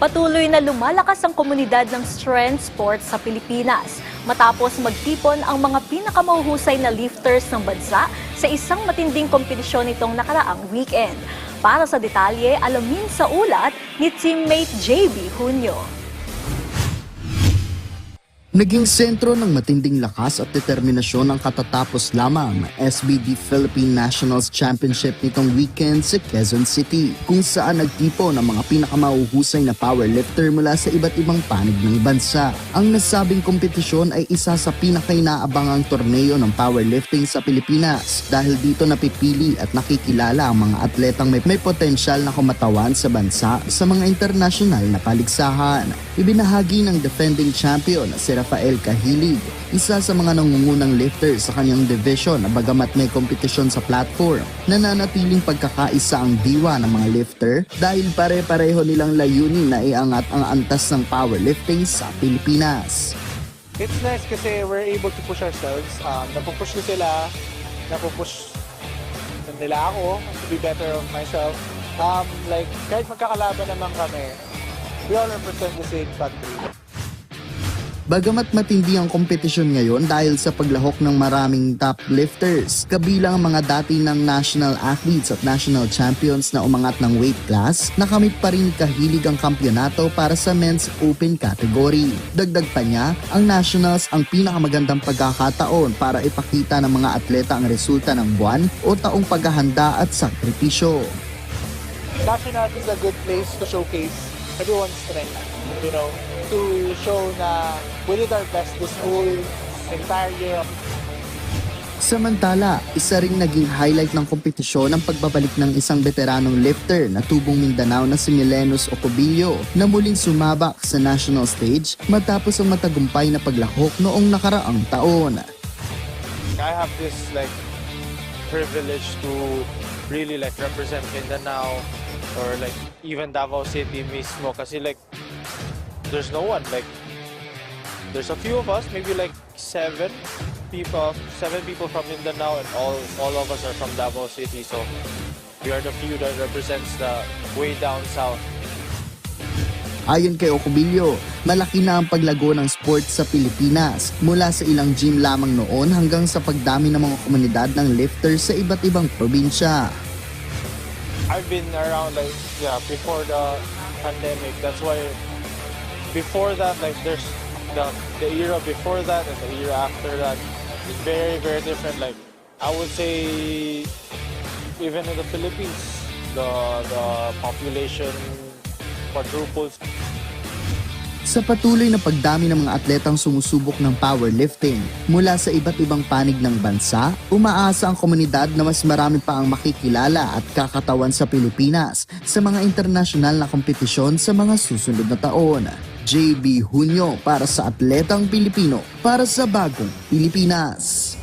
Patuloy na lumalakas ang komunidad ng strength sports sa Pilipinas matapos magtipon ang mga pinakamahuhusay na lifters ng bansa sa isang matinding kompetisyon nitong nakaraang weekend. Para sa detalye, alamin sa ulat ni teammate JB Junio. Naging sentro ng matinding lakas at determinasyon ang katatapos lamang ng SBD Philippine Nationals Championship nitong weekend sa Quezon City, kung saan nagtipon ang mga pinakamauhusay na powerlifter mula sa iba't ibang panig ng bansa. Ang nasabing kompetisyon ay isa sa pinakainaabangang torneo ng powerlifting sa Pilipinas dahil dito napipili at nakikilala ang mga atletang may potensyal na kumatawan sa bansa sa mga internasyonal na paligsahan. Ibinahagi ng defending champion na si Rafael Cahilig, isa sa mga nangungunang lifter sa kanyang division na bagamat may kompetisyon sa platform, nananatiling pagkakaisa ang diwa ng mga lifter dahil pare-pareho nilang layunin na iangat ang antas ng powerlifting sa Pilipinas. It's nice kasi we're able to push ourselves. Napupush ko sila, napupush nila ako to be better of myself. Like, kahit magkakalaban naman kami, we all represent the same country. Bagamat matindi ang kompetisyon ngayon dahil sa paglahok ng maraming top lifters, kabilang ang mga dati ng national athletes at national champions na umangat ng weight class, nakamit pa rin Cahilig ang kampyonato para sa men's open category. Dagdag pa niya, ang nationals ang pinakamagandang pagkakataon para ipakita ng mga atleta ang resulta ng buwan o taong paghahanda at sakripisyo. Nationals is a good place to showcase everyone's strength, you know, to show na we did our best this whole entire year. Samantala, isa ring naging highlight ng kompetisyon ang pagbabalik ng isang veteranong lifter na tubong Mindanao na si Milenus Ocobillo na muling sumabak sa national stage matapos ang matagumpay na paglahok noong nakaraang taon. I have this privilege to really represent Mindanao or even Davao City mismo kasi there's no one, there's a few of us, maybe seven people from Mindanao, and all of us are from Davao City, so we are the few that represents the way down south. Ayon kay Ocobillo, malaki na ang paglago ng sports sa Pilipinas mula sa ilang gym lamang noon hanggang sa pagdami ng mga komunidad ng lifters sa iba't ibang probinsya. I've been around before the pandemic. That's why before that, there's the era before that and the era after that is very, very different. I would say even in the Philippines, the population quadruples. Sa patuloy na pagdami ng mga atletang sumusubok ng powerlifting mula sa iba't ibang panig ng bansa, umaasa ang komunidad na mas marami pa ang makikilala at kakatawan sa Pilipinas sa mga internasyonal na kompetisyon sa mga susunod na taon. JB Junio para sa Atletang Pilipino, para sa Bagong Pilipinas.